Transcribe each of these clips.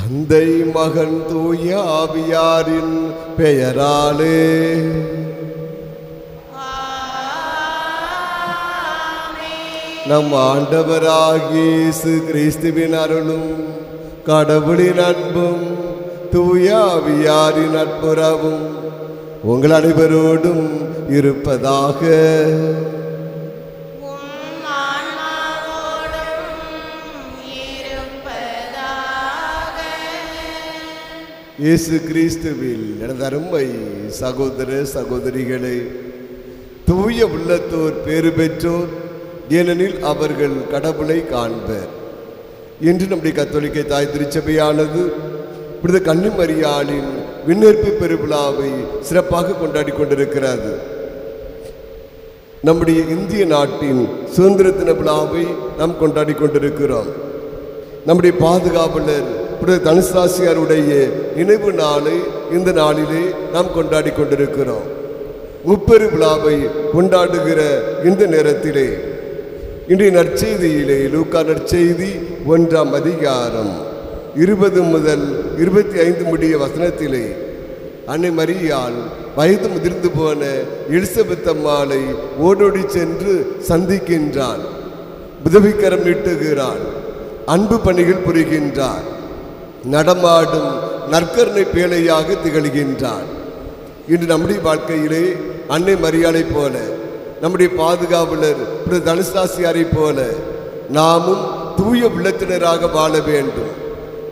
தந்தை மகன் தூய ஆவியாரின் பெயராலே. நம் ஆண்டவராகிய இயேசு கிறிஸ்துவின் அருளும் கடவுளின் அன்பும் தூய ஆவியாரின் நட்புறவும் உங்கள் அனைவரோடும் இருப்பதாக. இயேசு கிறிஸ்துவில் எனது அருமை சகோதர சகோதரிகளே, தூய உள்ளத்தோர் பேறு பெற்றோர், ஏனெனில் அவர்கள் கடவுளை காண்பர். இன்று நம்முடைய கத்தோலிக்க தாய் திருச்சபையானது புனித கன்னிமரியாளின் விண்ணேற்பு பெருவிழாவை சிறப்பாக கொண்டாடி கொண்டிருக்கிறது. நம்முடைய இந்திய நாட்டின் சுதந்திர தின விழாவை நாம் கொண்டாடி கொண்டிருக்கிறோம். நம்முடைய பாதுகாவலர் புனித தனுசாசியாருடைய நினைவு நாளை இந்த நாளிலே நாம் கொண்டாடி கொண்டிருக்கிறோம். முப்பெரு விழாவை கொண்டாடுகிற இந்த நேரத்திலே இன்றைய நற்செய்தியிலே லூக்கா நற்செய்தி 1ஆம் அதிகாரம் 20 முதல் 25 முடிய வசனத்திலே அன்னை மரியாள் வயது முதிர்ந்து போன எலிசபெத் அம்மாளை ஓடோடி சென்று சந்திக்கின்றான். உதவிக்கரம் நீட்டுகிறான். அன்பு பணிகள் புரிகின்றான். நடமாடும் நற்கருணை பேழையாக திகழ்கின்றான். இன்று நம்முடைய வாழ்க்கையிலே அன்னை மரியாளை போல, நம்முடைய பாதுகாவலர் தனுசாசியாரை போல நாமும் தூய உள்ளத்தினராக வாழ வேண்டும்.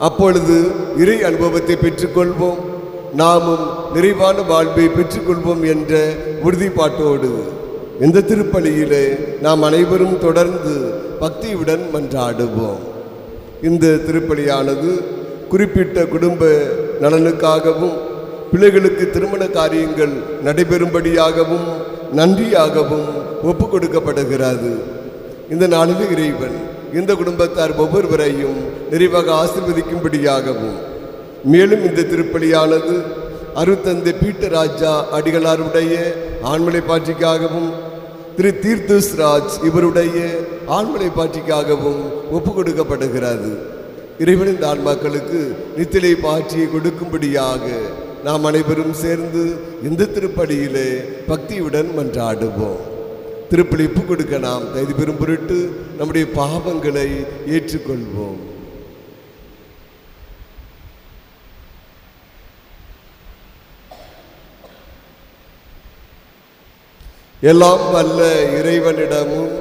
அப்பொழுது இறை அனுபவத்தை பெற்றுக்கொள்வோம், நாமும் நிறைவான வாழ்வை பெற்றுக்கொள்வோம் என்ற உறுதிப்பாட்டோடு இந்த திருப்பலியிலே நாம் அனைவரும் தொடர்ந்து பக்தியுடன் மன்றாடுவோம். இந்த திருப்பலியானது குறிப்பிட்ட குடும்ப நலனுக்காகவும் பிள்ளைகளுக்கு திருமண காரியங்கள் நடைபெறும்படியாகவும் நன்றியாகவும் ஒப்பு கொடுக்கப்படுகிறது. இந்த நாளில் இறைவன் இந்த குடும்பத்தார் ஒவ்வொருவரையும் நிறைவாக ஆசீர்வதிக்கும்படியாகவும், மேலும் இந்த திருப்பலியானது அருத்தந்தை பீட்டர் ராஜா அடிகளாருடைய ஆண்மலை பாட்சிக்காகவும் திரு தீர்த்தஸ் ராஜ் இவருடைய ஆண்மலை பாட்சிக்காகவும் ஒப்பு கொடுக்கப்படுகிறது. இறைவனின் ஆன்மாக்களுக்கு நித்திலை பாட்சியை கொடுக்கும்படியாக நாம் அனைவரும் சேர்ந்து இந்த திருப்பலியிலே பக்தியுடன் மன்றாடுவோம். திருப்பலி ஒப்பு கொடுக்க நாம் தகுதி பெறும் பொருட்டு நம்முடைய பாவங்களை ஏற்றுக்கொள்வோம். எல்லாம் வல்ல இறைவனிடமும்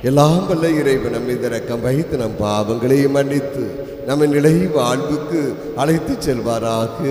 எல்லாம் வல்ல இறைவன் நம்மை இரக்கம் வைத்து நம் பாவங்களை மன்னித்து நம்ம நிலை வாழ்வுக்கு அழைத்து செல்வாராக.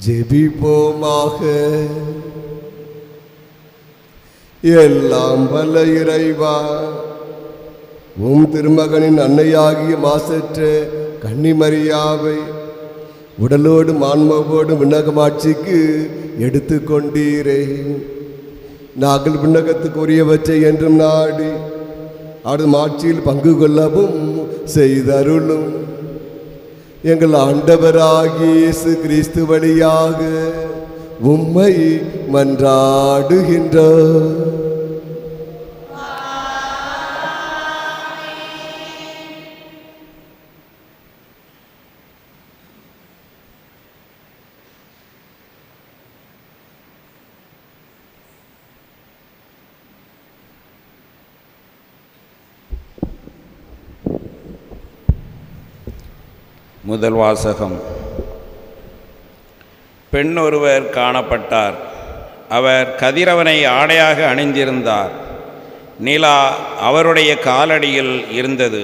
ஜெபிப்போமாக. எல்லாம் வல்ல இறைவா, உம் திருமகனின் அன்னையாகிய மாசற்ற கன்னிமரியாவை உடலோடு ஆன்மாவோடு விண்ணகமாட்சிக்கு எடுத்து கொண்டீரே. நாங்கள் விண்ணகத்துக்கு உரியவற்றை என்றும் நாடி அவரது ஆட்சியில் பங்கு கொள்ளவும் செய்தருளும். எங்கள் ஆண்டவராகிய இயேசு கிறிஸ்து வழியாக உம்மை மன்றாடுகின்றோம். முதல் வாசகம். பெண் ஒருவர் காணப்பட்டார். அவர் கதிரவனை ஆடையாக அணிந்திருந்தார். நிலா அவருடைய காலடியில் இருந்தது.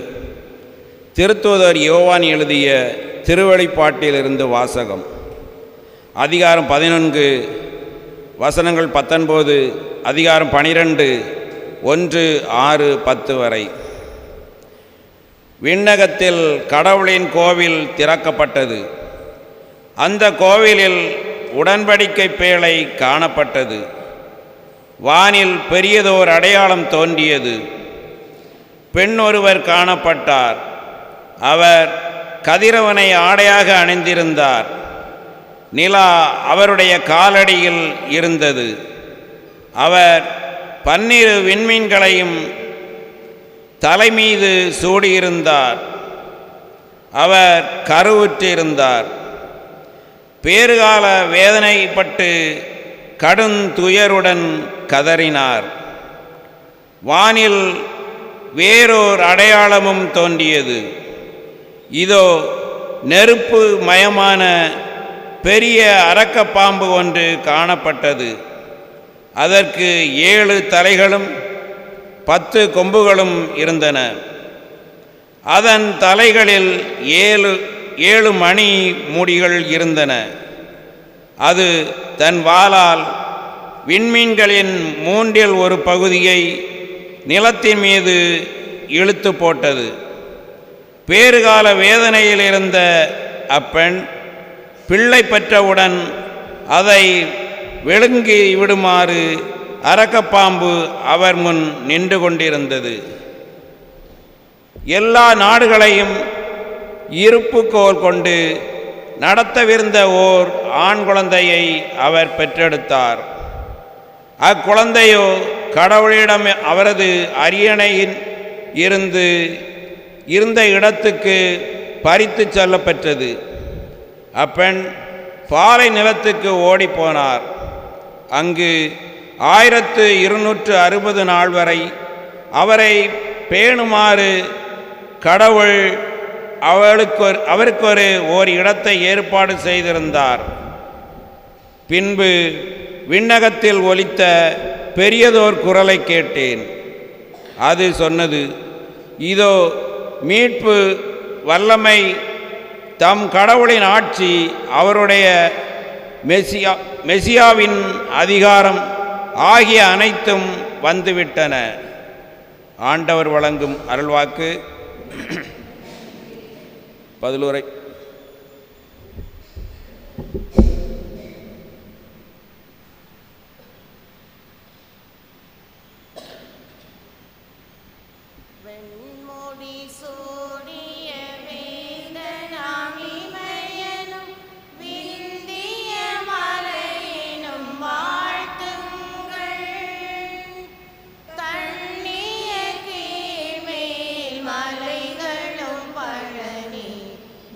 திருத்தூதர் யோவான் எழுதிய திருவெளிப்பாட்டிலிருந்து வாசகம். அதிகாரம் 14 வசனங்கள் 19, அதிகாரம் 12 1, 6, 10 வரை. விண்ணகத்தில் கடவுளின் கோவில் திறக்கப்பட்டது. அந்த கோவிலில் உடன்படிக்கை பேழை காணப்பட்டது. வானில் பெரியதோர் அடையாளம் தோன்றியது. பெண் ஒருவர் காணப்பட்டார். அவர் கதிரவனை ஆடையாக அணிந்திருந்தார். நிலா அவருடைய காலடியில் இருந்தது. அவர் 12 விண்மீன்களையும் தலைமீது சூடியிருந்தார். அவர் கருவுற்றிருந்தார். பேறுகால வேதனைப்பட்டு கடுந்துயருடன் கதறினார். வானில் வேறோர் அடையாளமும் தோன்றியது. இதோ நெருப்பு மயமான பெரிய அரக்கப்பாம்பு ஒன்று காணப்பட்டது. அதற்கு 7 தலைகளும் 10 கொம்புகளும் இருந்தன. அதன் தலைகளில் 7 மணி மூடிகள் இருந்தன. அது தன் வாளால் விண்மீன்களின் 1/3 ஒரு பகுதியை நிலத்தின் மீது இழுத்து போட்டது. பேறுகால வேதனையில் இருந்த அப்பெண் பிள்ளை பெற்றவுடன் அதை விழுங்கி விடுமாறு அரக்கப்பாம்பு அவர் முன் நின்று கொண்டிருந்தது. எல்லா நாடுகளையும் இருப்புக்கோல் கொண்டு நடத்தவிருந்த ஓர் ஆண் குழந்தையை அவர் பெற்றெடுத்தார். அக்குழந்தையோ கடவுளிடம் அவரது அரியணையின் இருந்த இடத்துக்கு பறித்து செல்லப்பெற்றது. அப்பெண் பாலை நிலத்துக்கு ஓடிப்போனார். அங்கு 1260 நாள் வரை அவரை பேணுமாறு கடவுள் அவருக்கொரு ஓர் இடத்தை ஏற்பாடு செய்திருந்தார். பின்பு விண்ணகத்தில் ஒலித்த பெரியதோர் குரலை கேட்டேன். அது சொன்னது, இதோ மீட்பு, வல்லமை, தம் கடவுளின் ஆட்சி, அவருடைய மெசியாவின் அதிகாரம் ஆகிய அனைத்தும் வந்துவிட்டன. ஆண்டவர் வழங்கும் அருள்வாக்கு. பதிலுரை.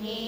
நீ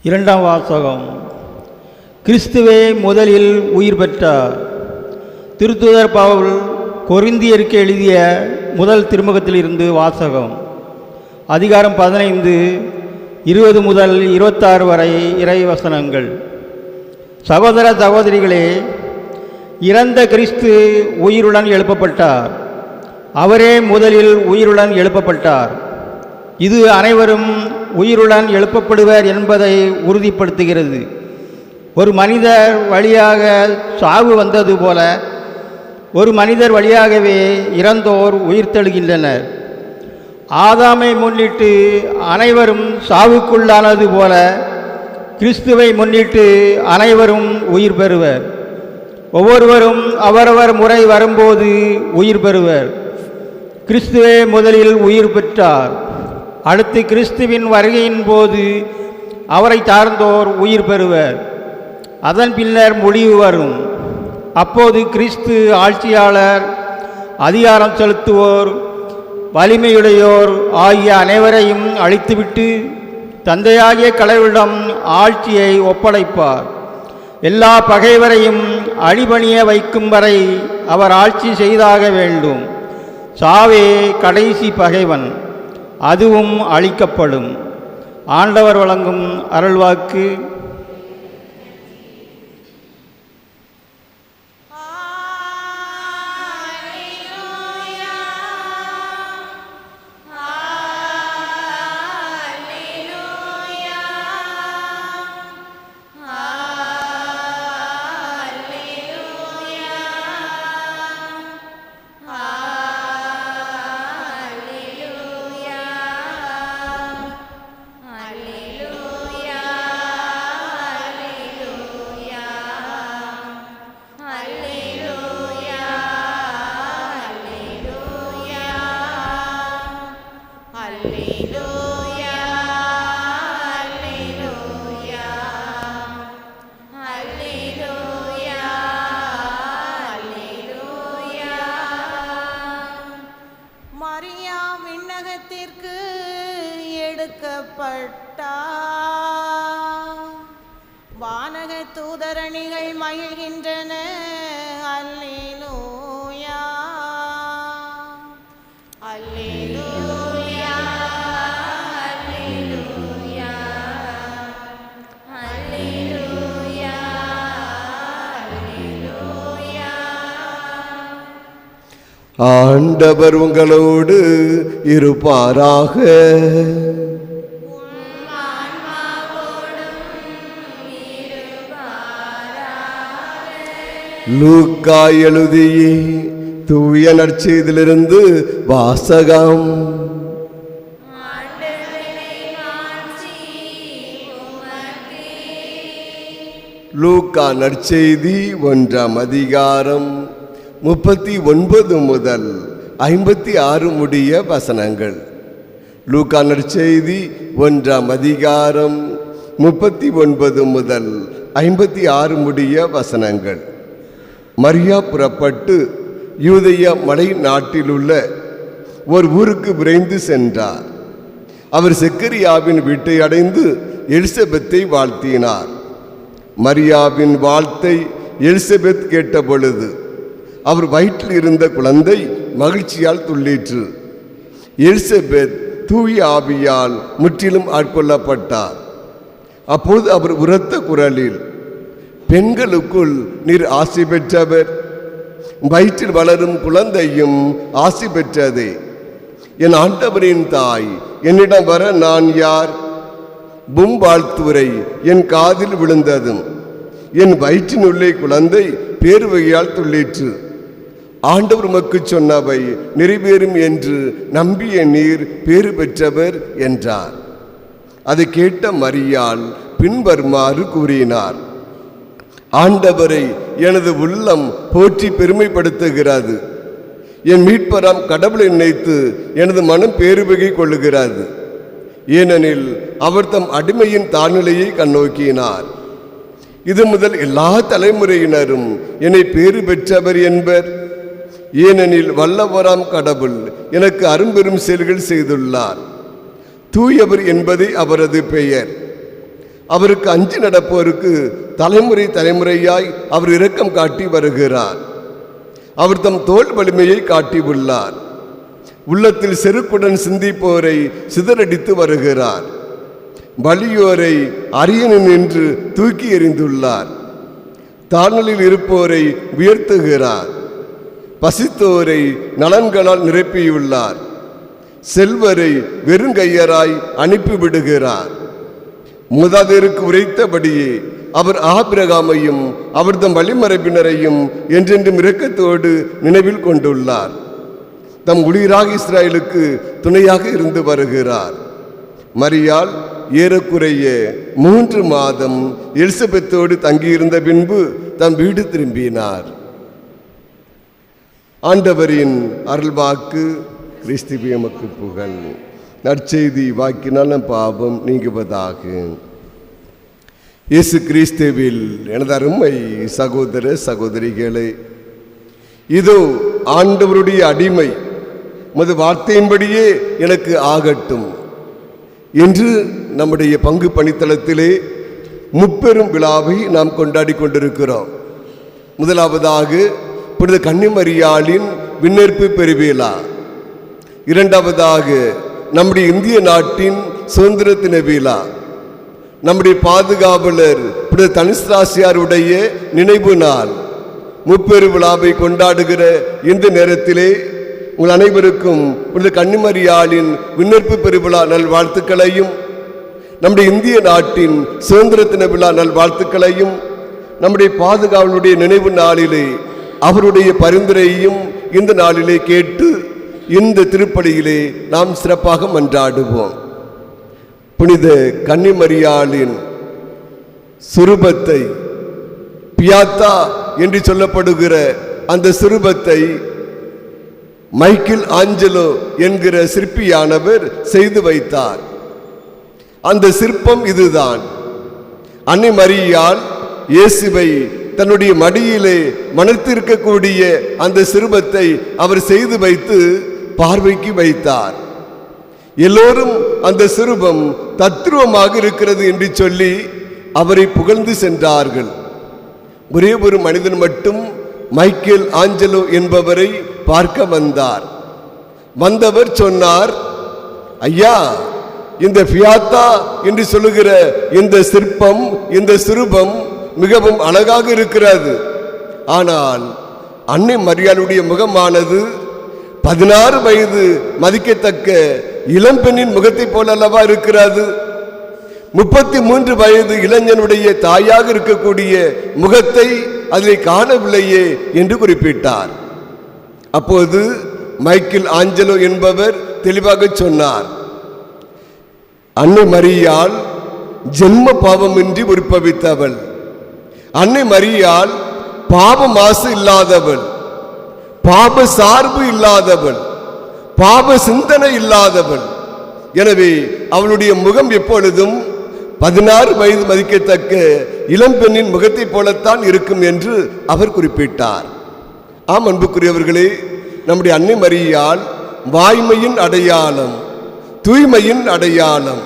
இரண்டாம் வாசகம். கிறிஸ்துவே முதலில் உயிர் பெற்றார். திருத்தூதர் பவுல் கொரிந்தியருக்கு எழுதிய முதல் திருமுகத்திலிருந்து வாசகம். அதிகாரம் 15, 20 முதல் 26 வரை இறைவசனங்கள். சகோதர சகோதரிகளே, இறந்த கிறிஸ்து உயிருடன் எழுப்பப்பட்டார். அவரே முதலில் உயிருடன் எழுப்பப்பட்டார். இது அனைவரும் உயிருடன் எழுப்பப்படுவர் என்பதை உறுதிப்படுத்துகிறது. ஒரு மனிதர் வழியாக சாவு வந்தது போல ஒரு மனிதர் வழியாகவே இறந்தோர் உயிர்த்தெழுகின்றனர். ஆதாமை முன்னிட்டு அனைவரும் சாவுக்குள்ளானது போல கிறிஸ்துவை முன்னிட்டு அனைவரும் உயிர் பெறுவர். ஒவ்வொருவரும் அவரவர் முறை வரும்போது உயிர் பெறுவர். கிறிஸ்துவே முதலில் உயிர் பெற்றார். அடுத்து கிறிஸ்துவின் வருகையின் போது அவரை சார்ந்தோர் உயிர் பெறுவர். அதன் பின்னர் முடிவு வரும். அப்போது கிறிஸ்து ஆட்சியாளர், அதிகாரம் செலுத்துவோர், வலிமையுடையோர் ஆகிய அனைவரையும் அழித்துவிட்டு தந்தையாகிய கடவுளிடம் ஆட்சியை ஒப்படைப்பார். எல்லா பகைவரையும் அடிபணிய வைக்கும் வரை அவர் ஆட்சி செய்தாக வேண்டும். சாவே கடைசி பகைவன், அதுவும் அழிக்கப்படும். ஆண்டவர் வழங்கும் அருள்வாக்கு. வானக தூதரணிகள் மகிழ்கின்றன. அல்லேலூயா, அல்லேலூயா, அல்லேலூயா, அல்லேலூயா, அல்லேலூயா. ஆண்டவர் உங்களோடு இருப்பாராக. லூக்கா எழுதிய தூய நற்செய்தியிலிருந்து வாசகம். லூக்கா நற்செய்தி 1ஆம் அதிகாரம் 39 முதல் 56 முடிய வசனங்கள். லூக்கா நற்செய்தி 1ஆம் அதிகாரம் 39 முதல் 56 முடிய வசனங்கள். மரியா புறப்பட்டு யூதேய மலை நாட்டிலுள்ள ஒரு ஊருக்கு விரைந்து சென்றார். அவர் செக்கரியாவின் வீட்டை அடைந்து எலிசபெத்தை வாழ்த்தினார். மரியாவின் வாழ்த்தை எலிசபெத் கேட்டபொழுது அவர் வயிற்றில் இருந்த குழந்தை மகிழ்ச்சியால் துள்ளிற்று. எலிசபெத் தூய ஆவியால் முற்றிலும் ஆட்கொள்ளப்பட்டார். அப்போது அவர் உரத்த குரலில், பெண்களுக்குள் நீர் ஆசி பெற்றவர், வயிற்றில் வளரும் குழந்தையும் ஆசி பெற்றதே. என் ஆண்டவரின் தாய், என்னிடம் வர நான் யார்? வாழ்த்துரை என் காதில் விழுந்ததும் என் வயிற்றினுள்ளே குழந்தை பேருவகையால் துள்ளிற்று. ஆண்டவர் உமக்கு சொன்னவை நிறைவேறும் என்று நம்பிய நீர் பேறு பெற்றவர் என்றார். அதை கேட்ட மரியாள் பின்வருமாறு கூறினார்: ஆண்டவரை எனது உள்ளம் போற்றி பெருமைப்படுத்துகிறது. என் மீட்பராம் கடவுளை நினைத்து எனது மனம் பேருவகை கொள்ளுகிறது. ஏனெனில் அவர் தம் அடிமையின் தாழ்நிலையை கண்ணோக்கினார். இது முதல் எல்லா தலைமுறையினரும் என்னை பேறு பெற்றவர் என்பர். ஏனெனில் வல்லவராம் கடவுள் எனக்கு அரும்பெரும் செயல்கள் செய்துள்ளார். தூயவர் என்பதே அவரது பெயர். அவருக்கு அஞ்சி நடப்போருக்கு தலைமுறை தலைமுறையாய் அவர் இரக்கம் காட்டி வருகிறார். அவர் தம் தோல் வலிமையை காட்டியுள்ளார். உள்ளத்தில் செருக்குடன் சிந்திப்போரை சிதறடித்து வருகிறார். வலியோரை அரியணை நின்று தூக்கி எறிந்துள்ளார். தாழ்நிலையில் இருப்போரை உயர்த்துகிறார். பசித்தோரை நலன்களால் நிரப்பியுள்ளார். செல்வரை வெறுங்கையராய் அனுப்பிவிடுகிறார். மூதாதையருக்கு உரைத்தபடியே அவர் ஆபிரகாமையும் அவர்தம் வழிமரபினரையும் என்றென்றும் இரக்கத்தோடு நினைவில் கொண்டுள்ளார். தம் ஊழியராக இஸ்ராயலுக்கு துணையாக இருந்து வருகிறார். மரியாள் ஏறக்குறைய 3 மாதம் எலிசபெத்தோடு தங்கியிருந்த பின்பு தம் வீடு திரும்பினார். ஆண்டவரின் அருள்வாக்கு. கிறிஸ்துவே உமக்கு புகழ். நற்செய்தி வாக்கினால் நம் பாவம் நீங்குவதாக. இயேசு கிறிஸ்துவில் எனது அருமை சகோதர சகோதரிகளே, இதோ ஆண்டவருடைய அடிமை, உமது வார்த்தையின்படியே எனக்கு ஆகட்டும் என்று நம்முடைய பங்கு பணித்தளத்திலே முப்பெரும் விழாவை நாம் கொண்டாடி கொண்டிருக்கிறோம். முதலாவதாக புனித கன்னிமரியாளின் விண்ணேற்பு பெருவிழா. இரண்டாவதாக நம்முடைய இந்திய நாட்டின் சுதந்திர தின விழா. நம்முடைய பாதுகாவலர் புனித தனிஸ்ராசியாருடைய நினைவு நாள். முப்பெரு விழாவை கொண்டாடுகிற இந்த நேரத்திலே உங்கள் அனைவருக்கும் புனித கன்னிமரியாளின் விண்ணேற்பு பெருவிழா நல்வாழ்த்துக்களையும், நம்முடைய இந்திய நாட்டின் சுதந்திர தின விழா நல்வாழ்த்துக்களையும், நம்முடைய பாதுகாவலுடைய நினைவு நாளிலே அவருடைய பரிந்துரையையும் இந்த நாளிலே கேட்டு இந்த திருப்பலியிலே நாம் சிறப்பாக மன்றாடுவோம். புனித கன்னிமரியாளின் சுரூபத்தை, பியாத்தா என்று சொல்லப்படுகிற அந்த சுரூபத்தை மைக்கேல் ஆஞ்சலோ என்கிற சிற்பியானவர் செய்து வைத்தார். அந்த சிற்பம் இதுதான். அன்னை மரியாள் இயேசுவை தன்னுடைய மடியிலே மணத்திருக்கக்கூடிய அந்த சிறுபத்தை அவர் செய்து வைத்து பார்வைக்கு வைத்தார். எல்லோரும் அந்த சிறுபம் தத்ரூபமாக இருக்கிறது என்று சொல்லி அவரை புகழ்ந்து சென்றார்கள். ஒரே ஒரு மனிதன் மட்டும் மைக்கேல் ஆஞ்சலோ என்பவரை பார்க்க வந்தார். வந்தவர் சொன்னார், ஐயா, இந்த பியாத்தா என்று சொல்லுகிற இந்த சிற்பம், இந்த சிறுபம் மிகவும் அழகாக இருக்கிறது. ஆனால் அன்னை மரியாளுடைய முகமானது 16 வயது மதிக்கத்தக்க இளம்பெண்ணின் முகத்தை போல அல்லவா இருக்கிறது. 33 வயது இளைஞனுடைய தாயாக இருக்கக்கூடிய முகத்தை அதில் காணவில்லையே என்று குறிப்பிட்டார். அப்போது மைக்கேல் ஆஞ்சலோ என்பவர் தெளிவாக சொன்னார், அன்னை மரியாள் ஜென்ம பாவமின்றி உற்பவித்தவள். அன்னை மரியாள் பாவ மாசு இல்லாதவள், பாப சார்பு இல்லாதவள், பாப சிந்தனை இல்லாதவள். எனவே அவளுடைய முகம் எப்பொழுதும் 16 வயது மதிக்கத்தக்க இளம்பெண்ணின் முகத்தை போலத்தான் இருக்கும் என்று அவர் குறிப்பிட்டார். ஆம் அன்புக்குரியவர்களே, நம்முடைய அன்னை மரியாள் வாய்மையின் அடையாளம், தூய்மையின் அடையாளம்.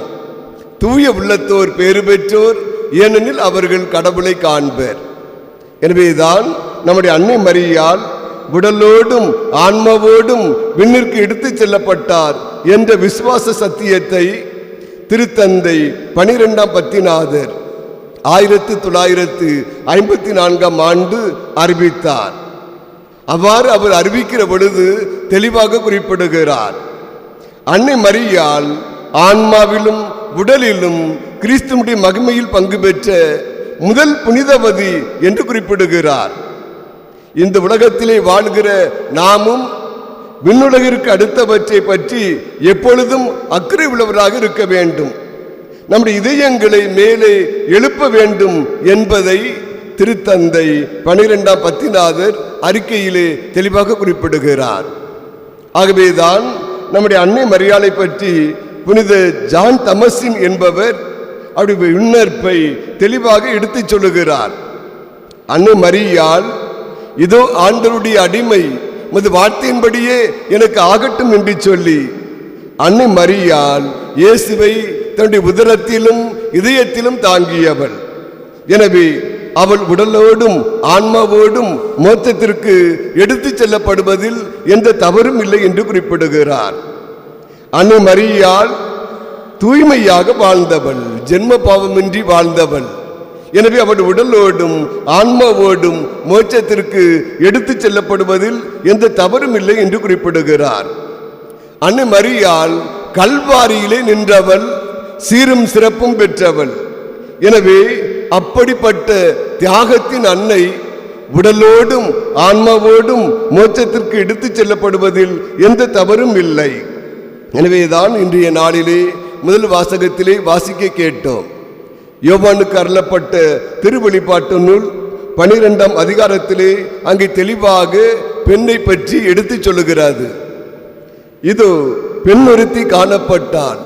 தூய உள்ளத்தோர் பேறு பெற்றோர், ஏனெனில் அவர்கள் கடவுளை காண்பர். எனவேதான் நம்முடைய அன்னை மரியாள் உடலோடும் ஆன்மாவோடும் விண்ணிற்கு எடுத்துச் செல்லப்பட்டார் என்ற விசுவாச சத்தியத்தை திருத்தந்தை 12ஆம் பத்திநாதர் 1954ஆம் ஆண்டு அறிவித்தார். அவ்வாறு அவர் அறிவிக்கிற பொழுது தெளிவாக குறிப்பிடுகிறார், அன்னை மரியாள் ஆன்மாவிலும் உடலிலும் கிறிஸ்துவுடைய மகிமையில் பங்கு பெற்ற முதல் புனிதவதி என்று குறிப்பிடுகிறார். இந்த உலகத்திலே வாழ்கிற நாமும் விண்ணுலகிற்கு அடுத்தவற்றை பற்றி எப்பொழுதும் அக்கறை உள்ளவராக இருக்க வேண்டும். நம்முடைய இதயங்களை மேலே எழுப்ப வேண்டும் என்பதை திருத்தந்தை 12ஆம் பத்திநாதர் அறிக்கையிலே தெளிவாக குறிப்பிடுகிறார். ஆகவேதான் நம்முடைய அன்னை மரியாளை பற்றி புனித ஜான் தமசின் என்பவர் அவருடைய விண்ணேற்பை தெளிவாக எடுத்துச் சொல்லுகிறார். அன்னை மரியாள் இதோ ஆண்டவருடைய அடிமை, உமது வார்த்தையின்படியே எனக்கு ஆகட்டும் என்று சொல்லி அன்னை மரியாள் இயேசுவை தன்னுடைய உதரத்திலும் இதயத்திலும் தாங்கியவள். எனவே அவள் உடலோடும் ஆன்மாவோடும் மோட்சத்திற்கு எடுத்துச் செல்லப்படுவதில் எந்த தவறும் இல்லை என்று குறிப்பிடுகிறார். அன்னை மரியாள் தூய்மையாக வாழ்ந்தவள், ஜென்ம பாவமின்றி வாழ்ந்தவள். எனவே அவள் உடலோடும் ஆன்மாவோடும் மோட்சத்திற்கு எடுத்துச் செல்லப்படுவதில் எந்த தவறும் இல்லை என்று குறிப்பிடுகிறார். அன்னை மரியாள் கல்வாரியிலே நின்றவள், சீரும் சிறப்பும் பெற்றவள். எனவே அப்படிப்பட்ட தியாகத்தின் அன்னை உடலோடும் ஆன்மாவோடும் மோட்சத்திற்கு எடுத்துச் செல்லப்படுவதில் எந்த தவறும் இல்லை. எனவேதான் இன்றைய நாளிலே முதல் வாசகத்திலே வாசிக்க கேட்டோம். யோவானுக்கு அருளப்பட்ட திருவெளிப்பாட்டு நூல் 12ஆம் அதிகாரத்திலே அங்கே தெளிவாக பெண்ணை பற்றி எடுத்துச் சொல்லுகிறது. இதோ பெண் ஒருத்தி காணப்பட்டாள்.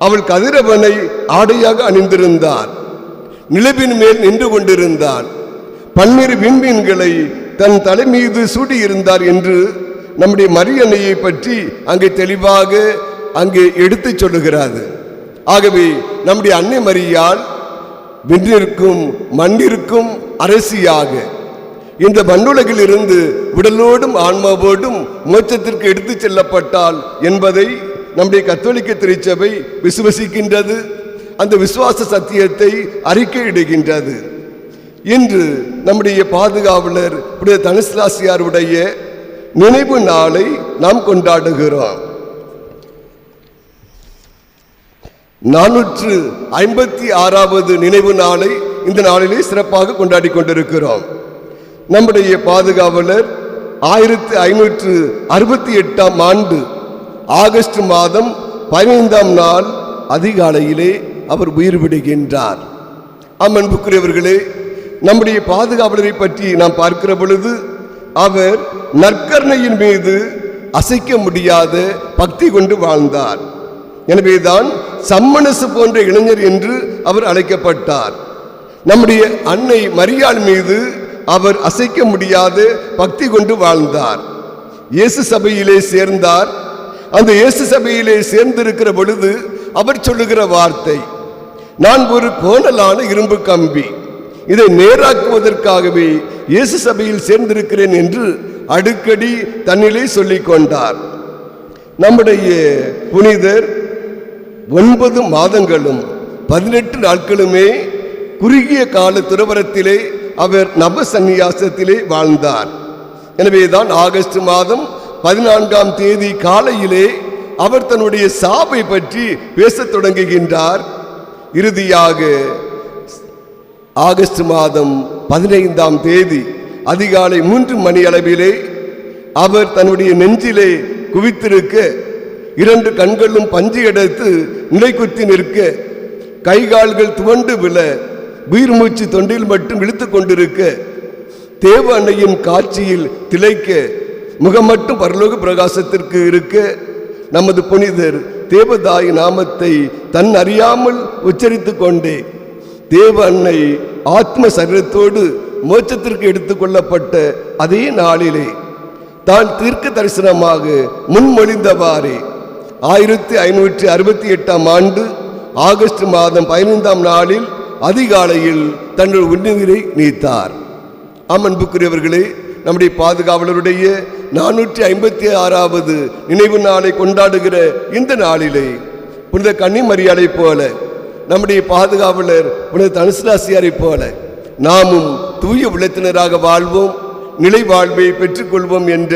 அவள் கதிரவனை ஆடையாக அணிந்திருந்தாள். நிலவின் மேல் நின்று கொண்டிருந்தாள். பன்னிரு விண்மீன்களை தன் தலை மீது சூடியிருந்தார் என்று நம்முடைய மரியன்னையை பற்றி அங்கே தெளிவாக அங்கே எடுத்துச் சொல்லுகிறது. ஆகவே நம்முடைய அன்னை மரியாள் விண்ணிற்கும் மண்ணிற்கும் அரசியாக இந்த மண்ணுலகில் இருந்து உடலோடும் ஆன்மாவோடும் மோட்சத்திற்கு எடுத்துச் செல்லப்பட்டாள் என்பதை நம்முடைய கத்தோலிக்க திருச்சபை விசுவசிக்கின்றது. அந்த விசுவாச சத்தியத்தை அறிக்கையிடுகின்றது. இன்று நம்முடைய பாதுகாவலர் புனித தனிஸ்லாசியாருடைய நினைவு நாளை நாம் கொண்டாடுகிறோம். 456வது நினைவு நாளை இந்த நாளிலே சிறப்பாக கொண்டாடி கொண்டிருக்கிறோம். நம்முடைய பாதுகாவலர் 1568ஆம் ஆண்டு ஆகஸ்ட் மாதம் 15ஆம் நாள் அதிகாலையிலே அவர் உயிர் விடுகின்றார். அன்புக்குரியவர்களே, நம்முடைய பாதுகாவலரை பற்றி நாம் பார்க்கிற பொழுது அவர் நற்கருணையின் மீது அசைக்க முடியாத பக்தி கொண்டு வாழ்ந்தார். எனவேதான் சம்மனசு போன்ற இளைஞர் என்று அவர் அழைக்கப்பட்டார். நம்முடைய அன்னை மரியாள் மீது அவர் அசைக்க முடியாத பக்தி கொண்டு வாழ்ந்தார். இயேசு சபையிலே சேர்ந்தார். அந்த இயேசு சபையிலே சேர்ந்திருக்கிற பொழுது அவர் சொல்லுகிற வார்த்தை, நான் ஒரு கோணலான இரும்பு கம்பி, இதை நேராக்குவதற்காகவே இயேசு சபையில் சேர்ந்திருக்கிறேன் என்று அடிக்கடி தன்னிலே சொல்லிக் கொண்டார். நம்முடைய புனிதர் 9 மாதங்களும் 18 நாட்களுமே குறுகிய கால துறவரத்திலே அவர் நப சந்நியாசத்திலே வாழ்ந்தார். எனவேதான் ஆகஸ்ட் மாதம் 14ஆம் தேதி காலையிலே அவர் தன்னுடைய சாவை பற்றி பேசத் தொடங்குகின்றார். இறுதியாக ஆகஸ்ட் மாதம் 15ஆம் தேதி அதிகாலை 3 மணி அளவிலே அவர் தன்னுடைய நெஞ்சிலே குவித்திருக்க, 2 கண்களும் பஞ்சு எடுத்து நிலை குத்தி நிற்க, கைகால்கள் துவண்டு விழ, உயிர் மூச்சு தொண்டில் மட்டும் இழுத்து கொண்டிருக்க, தேவ அன்னையின் காட்சியில் திளைக்க, முகம் மட்டும் பரலோக பிரகாசத்திற்கு இருக்க, நமது புனிதர் தேவதாய் நாமத்தை தன் அறியாமல் உச்சரித்து கொண்டே தேவ அன்னை ஆத்ம சரீரத்தோடு மோட்சத்திற்கு எடுத்துக்கொள்ளப்பட்ட அதே நாளிலே தான் தீர்க்க தரிசனமாக முன்மொழிந்தவாறே 1568ஆம் ஆண்டு ஆகஸ்ட் மாதம் 15ஆம் நாளில் அதிகாலையில் தன்னுடைய உயிரை நீத்தார். அன்புக்குரியவர்களே, நம்முடைய பாதுகாவலருடைய 456வது நினைவு நாளை கொண்டாடுகிற இந்த நாளிலே புனித கன்னிமரியாளை போல, நம்முடைய பாதுகாவலர் புனித தனிஸ்லாசியாரை போல நாமும் தூய உள்ளத்தினராக வாழ்வோம், நிலை வாழ்வை பெற்றுக்கொள்வோம் என்ற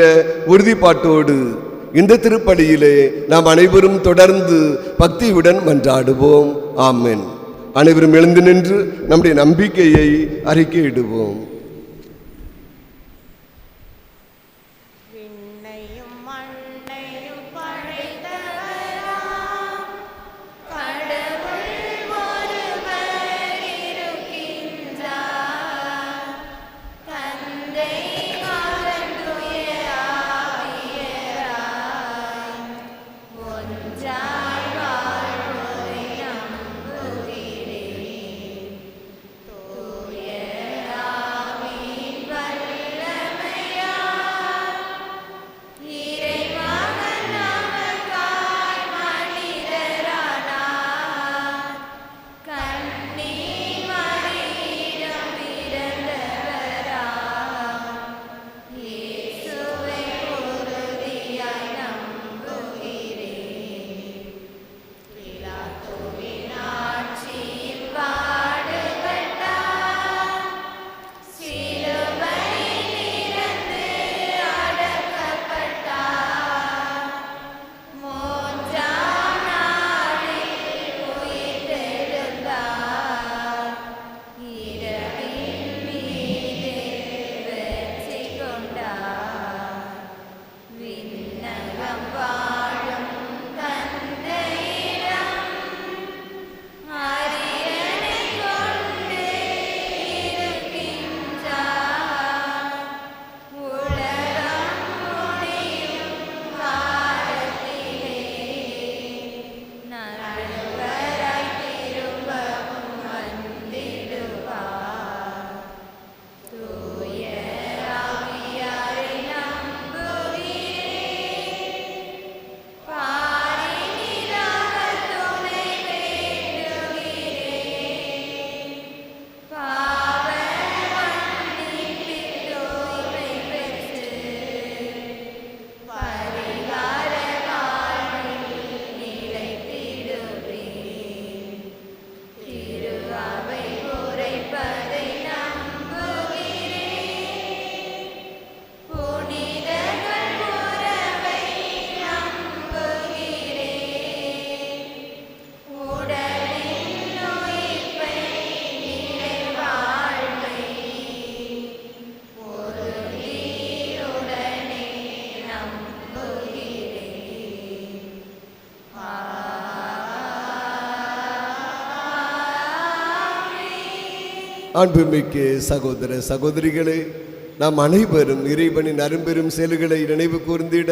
உறுதிப்பாட்டோடு இந்த திருப்பலியிலே நாம் அனைவரும் தொடர்ந்து பக்தியுடன் மன்றாடுவோம். ஆமென். அனைவரும் எழுந்து நின்று நம்முடைய நம்பிக்கையை அறிக்கையிடுவோம். அன்புமிக்க சகோதர சகோதரிகளே, நாம் அனைவரும் இறைவனின் அரும்பெரும் செயல்களை நினைவு கூர்ந்திட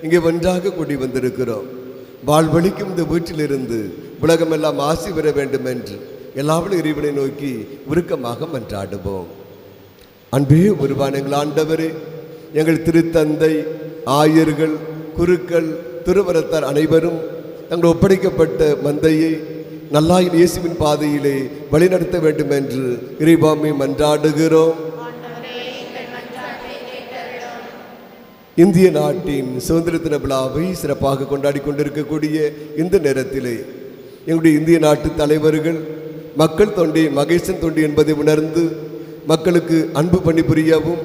இங்கே ஒன்றாக கூடி வந்திருக்கிறோம். வாழ்வழிக்கும் இந்த வீட்டிலிருந்து உலகமெல்லாம் ஆசி பெற வேண்டும் என்று எல்லாவளும் இறைவனை நோக்கி உருக்கமாக மன்றாடுவோம். அன்பே உருவான எங்கள் ஆண்டவரே, எங்கள் திருத்தந்தை, ஆயர்கள், குருக்கள், திருவரத்தார் அனைவரும் தங்கள் ஒப்படைக்கப்பட்ட மந்தையை நல்லாயின் இயேசுவின் பாதையிலே வழிநடத்த வேண்டும் என்று இறைவாமை மன்றாடுகிறோம். இந்திய நாட்டின் சுதந்திர தின விழாவை சிறப்பாக கொண்டாடி கொண்டிருக்கக்கூடிய இந்த நேரத்திலே எங்களுடைய இந்திய நாட்டு தலைவர்கள் மக்கள் தொண்டி மகேசன் தொண்டி என்பதை உணர்ந்து மக்களுக்கு அன்பு பணிபுரியவும்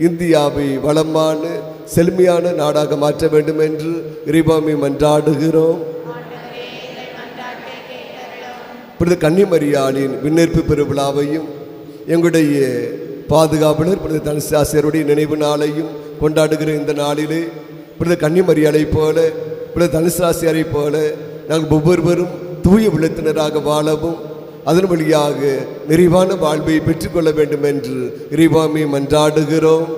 இந்தியாவை வளமான செழுமையான நாடாக மாற்ற வேண்டும் என்று இறைவாமை மன்றாடுகிறோம். புனித கன்னிமரியாளின் விண்ணேற்பு பெருவிழாவையும் எங்களுடைய பாதுகாவலர் புனித தனுசாசியருடைய நினைவு நாளையும் கொண்டாடுகிற இந்த நாளிலே புனித கன்னிமரியாளை போல புனித தனுசாசியரை போல நாங்கள் ஒவ்வொருவரும் தூய உள்ளத்தினராக வாழவும் அதன் வழியாக நிறைவான வாழ்வை பெற்றுக்கொள்ள வேண்டும் என்று இறைவாமை மன்றாடுகிறோம்.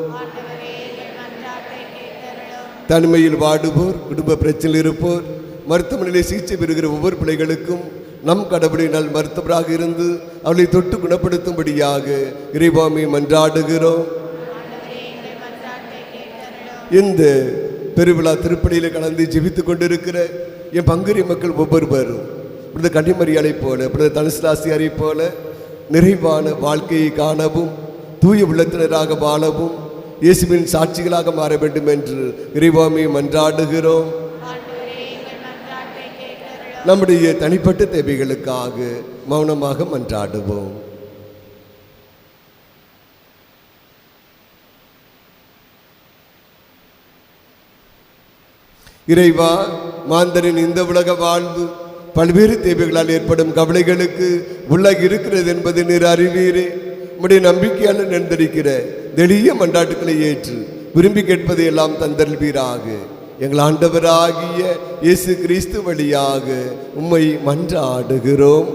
தனிமையில் வாடுவோர், குடும்ப பிரச்சனையில் இருப்போர், மருத்துவமனையிலே சிகிச்சை பெறுகிற ஒவ்வொரு பிள்ளைகளுக்கும் நம் கடவுளினால் மருத்துவராக இருந்து அவளை தொட்டு குணப்படுத்தும்படியாக இறைவாமை மன்றாடுகிறோம். இந்த பெருவிழா திருப்பலியில கலந்து ஜெபித்துக் கொண்டிருக்கிற என் பங்குரி மக்கள் ஒவ்வொருவரும் புனித கன்னிமரியாளை போல புனித தனுசாசியாரை போல நிறைவான வாழ்க்கையை காணவும் தூய உள்ளத்தினராக வாழவும் இயேசுவின் சாட்சிகளாக மாற வேண்டும் என்று இறைவாமை மன்றாடுகிறோம். நம்முடைய தனிப்பட்ட தேவைகளுக்காக மௌனமாக மன்றாடுவோம். இறைவா, மாந்தரின் இந்த உலக வாழ்வு பல்வேறு தேவைகளால் ஏற்படும் கவலைகளுக்கு உள்ளாகி இருக்கிறது என்பது நீர் அறிவீரே. உம்முடைய நம்பிக்கையால் நிர்ந்தரிக்கிற எளிய மன்றாட்டுக்களை ஏற்று விரும்பி கேட்பதை எல்லாம் தந்தல்வீராக. எங்கள் ஆண்டவராகிய இயேசு கிறிஸ்து வழியாக உம்மை மன்றாடுகிறோம்.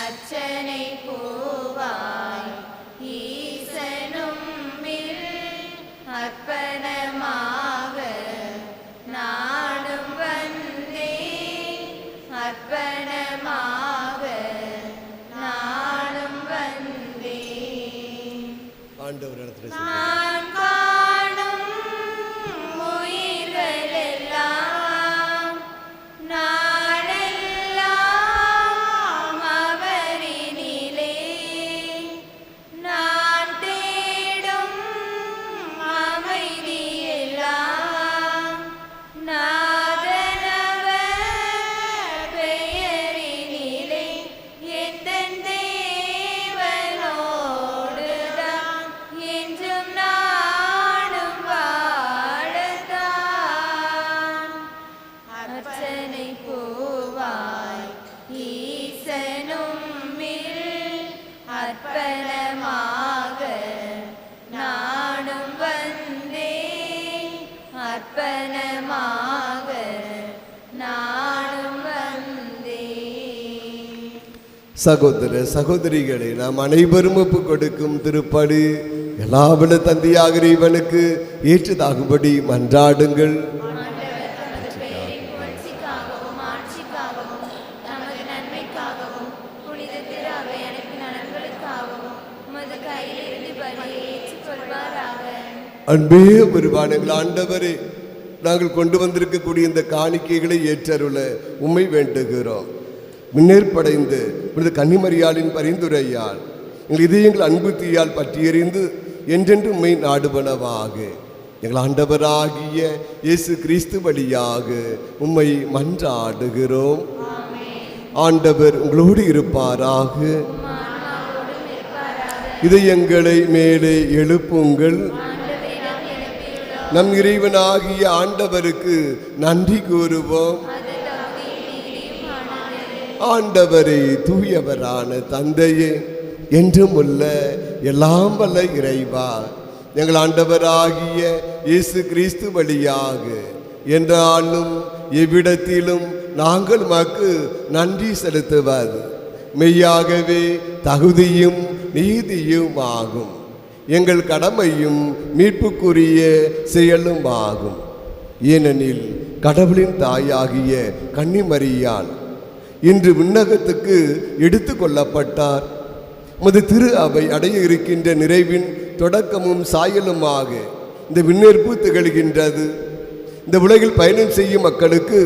அர்ச்சனை பூவாய் ஈசனும் அர்ப்பணமாக நானும் வந்தேன், அர்ப்பணமாக நானும் வந்தேன். நான் காணும் உயிர்களெல்லாம் சகோதர சகோதரிகளை, நாம் அனைவரும் ஒப்பு கொடுக்கும் திருப்பலி எல்லாவற்ற தந்தையாக இறைவனுக்கு ஏற்றதாகும்படி மன்றாடுங்கள். அன்பே பெருவான எங்கள் ஆண்டவரே, நாங்கள் கொண்டு வந்திருக்கக்கூடிய இந்த காணிக்கைகளை ஏற்றருள உம்மை வேண்டுகிறோம். முன்னேற்படைந்து புனித கன்னிமரியாளின் பரிந்துரையால் எங்கள் இதயங்கள் அன்பு தீயால் பற்றியறிந்து என்றென்று உம்மை நாடுவனவாக எங்கள் ஆண்டவராகிய இயேசு கிறிஸ்து வழியாக உம்மை மன்றாடுகிறோம். ஆண்டவர் உங்களோடு இருப்பாராக. இதயங்களை மேலே எழுப்புங்கள். நம் இறைவனாகிய ஆண்டவருக்கு நன்றி கூறுவோம். ஆண்டவரே, தூயவரான தந்தையே, என்றும் உள்ள எல்லாம் வல்ல இறைவா, எங்கள் ஆண்டவராகிய இயேசு கிறிஸ்து வழியாக என்றாலும் எவ்விடத்திலும் நாங்கள் உமக்கு நன்றி செலுத்துவது மெய்யாகவே தகுதியும் நீதியும் ஆகும். எங்கள் கடமையும் மீட்புக்குரிய செயலும் ஆகும். ஏனெனில் கடவுளின் தாயாகிய கன்னிமரியாள் இன்று விண்ணகத்துக்கு எடுத்து கொள்ளப்பட்டார். உமது திரு அவை அடைய இருக்கின்ற நிறைவின் தொடக்கமும் சாயலுமாக இந்த விண்ணேற்பு திகழ்கின்றது. இந்த உலகில் பயணம் செய்யும் மக்களுக்கு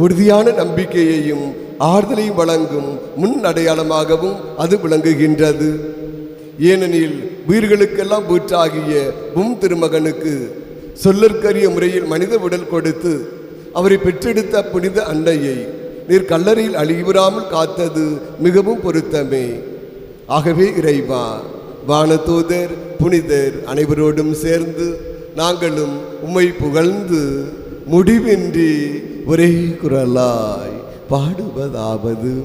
உறுதியான நம்பிக்கையையும் ஆறுதலையும் வழங்கும் முன் அடையாளமாகவும் அது விளங்குகின்றது. ஏனெனில் உயிர்களுக்கெல்லாம் ஊற்றாகிய திருமகனுக்கு சொல்லற்கரிய முறையில் மனித உடல் கொடுத்து அவரை பெற்றெடுத்த புனித அன்னையை நீர் கல்லறையில் அழிவுறாமல் காத்தது மிகவும் பொருத்தமே. ஆகவே இறைவா, வானதூதர் புனிதர் அனைவரோடும் சேர்ந்து நாங்களும் உம்மை புகழ்ந்து முடிவின்றி ஒரே குரலாய் பாடுவதாவது: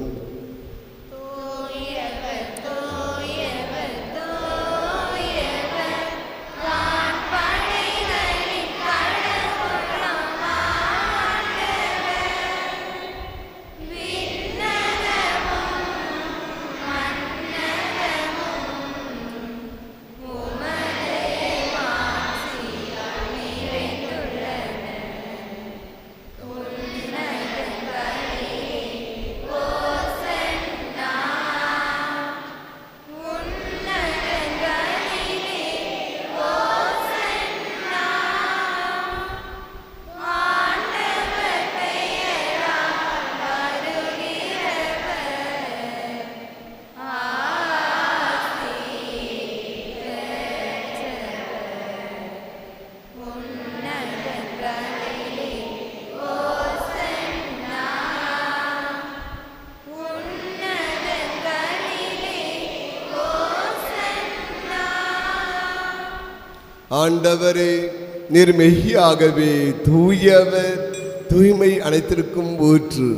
ஆண்டவரே, நீர் மெய்யாகவே தூயவர், தூய்மை அனைத்திற்கும் ஊற்று.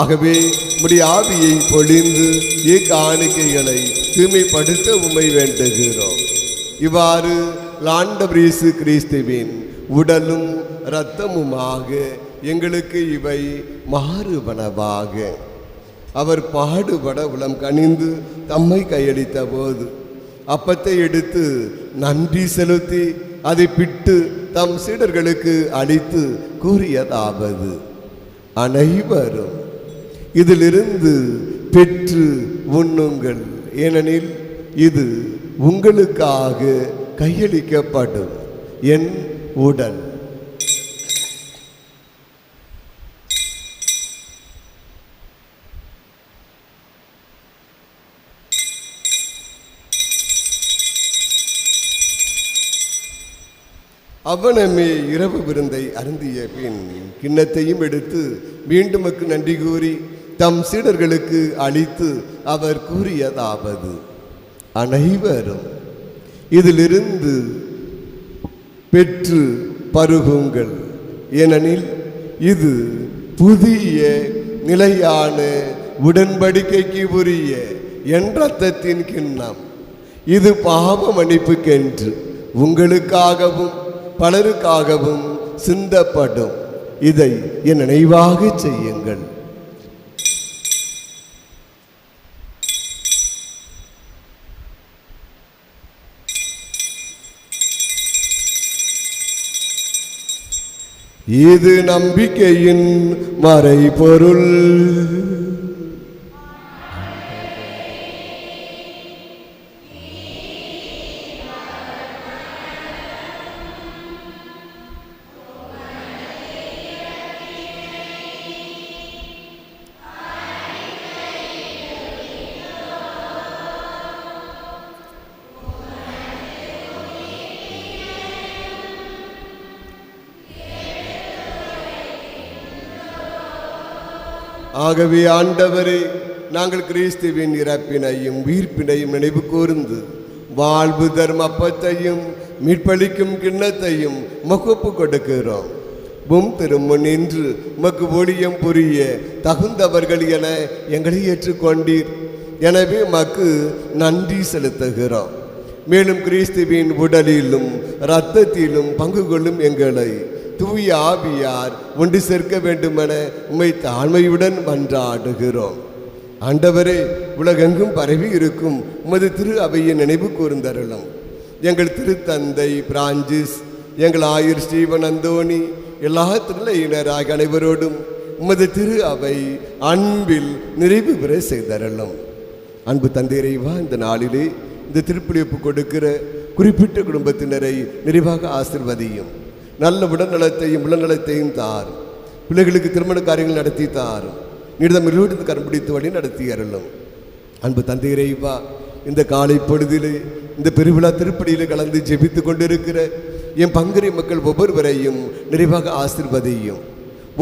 ஆகவே உம்முடைய ஆவியை பொழிந்து இக்காணிக்கைகளை தூய்மைப்படுத்த உம்மை வேண்டுகிறோம். இவ்வாறு ஆண்டவர் இயேசு கிறிஸ்துவின் உடலும் இரத்தமுமாக எங்களுக்கு இவை மாறுவனவாக. அவர் பாடுபட உளம் கனிந்து தம்மை கையளித்த போது அப்பத்தை எடுத்து நன்றி செலுத்தி அதை பிட்டு தம் சீடர்களுக்கு அளித்து கூறியதாவது: அனைவரும் இதிலிருந்து பெற்று உண்ணுங்கள், ஏனெனில் இது உங்களுக்காக கையளிக்கப்படும் என் உடல். அவனமே இரவு விருந்தை அருந்திய பின் கிண்ணத்தையும் எடுத்து மீண்டும் நன்றி கூறி தம் சீடர்களுக்கு அளித்து அவர் கூறியதாவது: அனைவரும் இதிலிருந்து பெற்று பருகுங்கள், ஏனெனில் இது புதிய நிலையான உடன்படிக்கைக்கு உரிய என் இரத்தத்தின் கிண்ணம். இது பாவ மன்னிப்புக்கென்று உங்களுக்காகவும் பலருக்காகவும் சிந்தப்படும். இதை என் நினைவாக செய்யுங்கள். இது நம்பிக்கையின் மறைபொருள். ஆகவே ஆண்டவரே, நாங்கள் கிறிஸ்துவின் இறப்பினையும் உயிர்ப்பினையும் நினைவு கூர்ந்து வாழ்வு தரும் அப்பத்தையும் மீட்பளிக்கும் கிண்ணத்தையும் மகப்பு கொடுக்கிறோம். திருமுன் நின்று உமக்கு ஊழியம் புரிய தகுந்தவர்கள் என எங்களை ஏற்றுக்கொண்டீர். எனவே உமக்கு நன்றி செலுத்துகிறோம். மேலும் கிறிஸ்துவின் உடலிலும் இரத்தத்திலும் பங்கு கொள்ளும் எங்களை தூய ஆவியார் ஒன்று சேர்க்க வேண்டுமென உம்மை தாழ்மையுடன் மன்றாடுகிறோம். ஆண்டவரே, உலகெங்கும் பரவி இருக்கும் உமது திரு அவையை நினைவு கூர்ந்தருளும். எங்கள் திருத்தந்தை பிரான்சிஸ், எங்கள் ஆயர் ஸ்டீவன் அந்தோணி, எல்லா திருநிலையினராக அனைவரோடும் உமது திரு அவை அன்பில் நிறைவு பெற செய்தருளும். அன்பு தந்தையரைவா, இந்த நாளிலே இந்த திருப்பலிப்பு கொடுக்கிற குறிப்பிட்ட குடும்பத்தினரை நிறைவாக ஆசிர்வதியும். நல்ல உடல்நலத்தையும் உடல்நலத்தையும் தாரும். பிள்ளைகளுக்கு திருமண காரியங்கள் நடத்தி தாரும். நீடமிருந்து கரும்பிடித்து வழி நடத்தி அருளும். அன்பு தந்தையரைவா, இந்த காலை பொழுதிலே இந்த பெருவிழா திருப்படியிலே கலந்து ஜெபித்து கொண்டிருக்கிற என் பங்கரை மக்கள் ஒவ்வொருவரையும் நிறைவாக ஆசிர்வதியும்.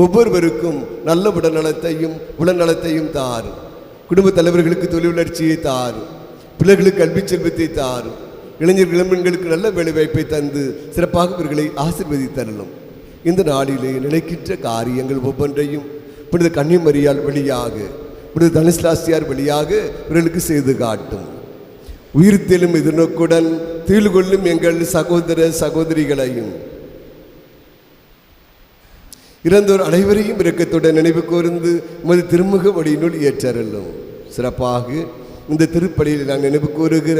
ஒவ்வொருவருக்கும் நல்ல உடல்நலத்தையும் தாரும். குடும்ப தலைவர்களுக்கு தொழில் வளர்ச்சியை தாரும். பிள்ளைகளுக்கு கல்வி செல்வத்தை தாரும். இளைஞர் இளம்பெண்களுக்கு நல்ல வேலைவாய்ப்பை தந்து சிறப்பாக இவர்களை ஆசிர்வதித்தரலும். இந்த நாளிலே நிலைக்கின்ற காரியங்கள் ஒவ்வொன்றையும் புனித கன்னிமரியால் வழியாக, புனித தனுஸ்லாசியார் வழியாக இவர்களுக்கு செய்து காட்டும். உயிர்த்தெழும் எதிர்நோக்குடன் தீழ்வு கொள்ளும் எங்கள் சகோதர சகோதரிகளையும் இறந்தோர் அனைவரையும் இரக்கத்துடன் நினைவு கூர்ந்து உமது திருமுக வழியினுள் ஏற்றருளும். சிறப்பாக இந்த திருப்பலியில் நான் நினைவு கூறுகிற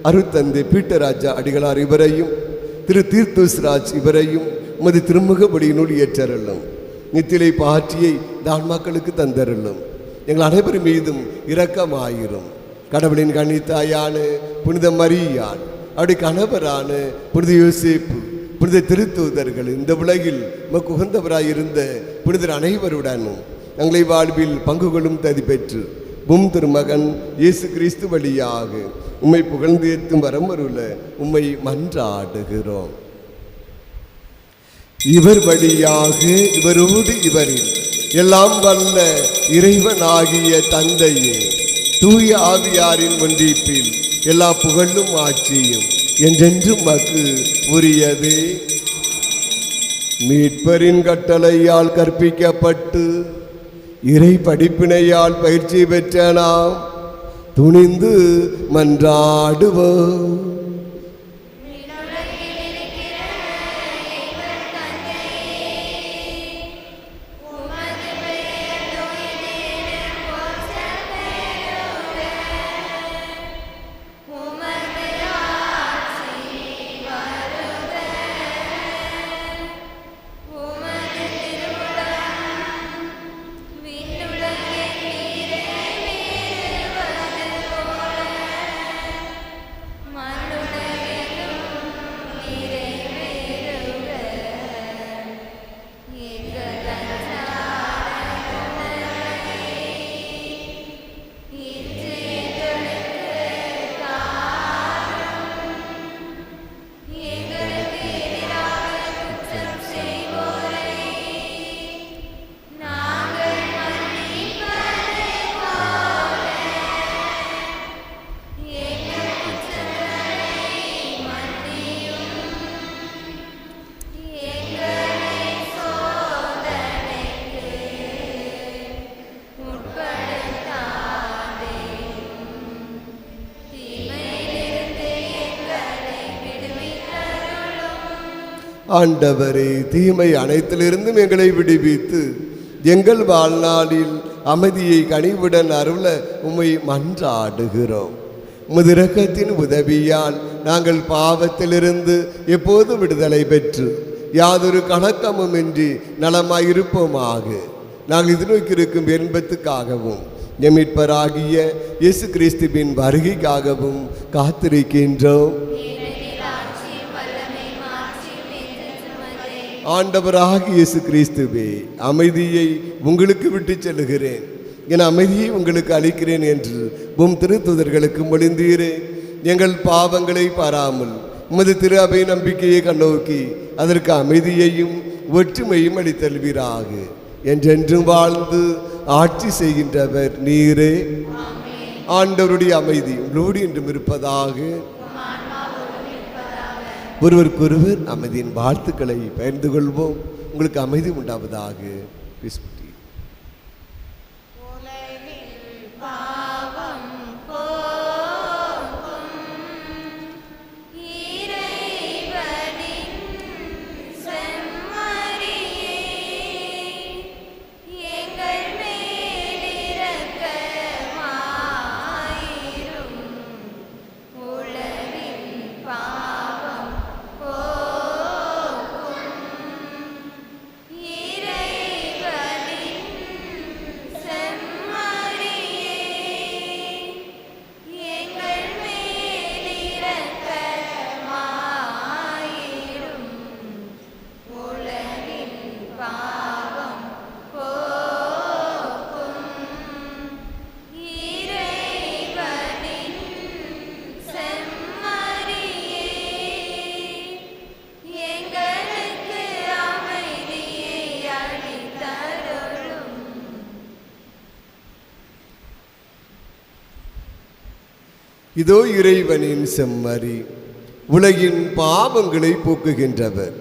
அருட்தந்தை பீட்டராஜா அடிகளார் இவரையும், திரு தீர்த்தோஸ்ராஜ் இவரையும் உமது திருமுக வழியினுள் ஏற்றருளும். நித்திலை பாற்றியை தான்மாக்களுக்கு தந்தருளும். எங்கள் அனைவரும் மீதும் இரக்கமாயிரும். கடவுளின் கன்னித்தாயான புனித மரியாள், அவருடைய கணவரான புனித யோசேப்பு, புனித திருத்தூதர்கள், இந்த உலகில் உமக்கு உகந்தவராயிருந்த புனிதர் அனைவருடனும் எங்களை வாழ்வில் பங்கு கொள்ளும் தகுதி பெற்று திருமகன் இயேசு கிறிஸ்து வழியாக உம்மை புகழ்ந்தேத்தும் வரமருள உம்மை மன்றாடுகிறோம். இவர் வழியாக, இவரோடு இவரில் எல்லாம் வல்ல இறைவனாகிய தந்தையே, தூய ஆவியாரின் ஒன்றிப்பில் எல்லா புகழும் ஆட்சியும் என்றென்றும் மக்கு உரியது. மீட்பரின் கட்டளையால் கற்பிக்கப்பட்டு இறை படிப்பினையால் பயிற்சி பெற்ற நாம் துணிந்து மன்றாடுவோம். ஆண்டவரே, தீமை அனைத்திலிருந்தும் எங்களை விடுவித்து எங்கள் வாழ்நாளில் அமைதியை கனிவுடன் அருள உம்மை மன்றாடுகிறோம். உமது இரக்கத்தின் உதவியால் நாங்கள் பாவத்திலிருந்து எப்போது விடுதலை பெற்று யாதொரு கலக்கமுமின்றி நலமாயிருப்போமாக. நாங்கள் எதிர்நோக்கியிருக்கும் என்பத்துக்காகவும் மீட்பராகிய இயேசு கிறிஸ்துவின் வருகைக்காகவும் காத்திருக்கின்றோம். ஆண்டவராகிய இயேசு கிறிஸ்துவே, அமைதியை உங்களுக்கு விட்டு செல்லுகிறேன், என் அமைதியை உங்களுக்கு அளிக்கிறேன் என்று திருத்தூதர்களுக்கு மொழிந்தீரே. எங்கள் பாவங்களை பாராமல் உமது திரு அவை நம்பிக்கையை கண்ணோக்கி அதற்கு அமைதியையும் ஒற்றுமையும் அளித்தல்வீராக. என்றென்றும் வாழ்ந்து ஆட்சி செய்கின்றவர் நீரே. ஆண்டவருடைய அமைதி உங்களோடு என்றும் இருப்பதாக. ஒருவருக்கொருவர் அமைதியின் வாழ்த்துக்களை பகிர்ந்து கொள்வோம். உங்களுக்கு அமைதி உண்டாவதாக. இதோ இறைவனின் செம்மறி, உலகின் பாவங்களை போக்குகின்றவர்.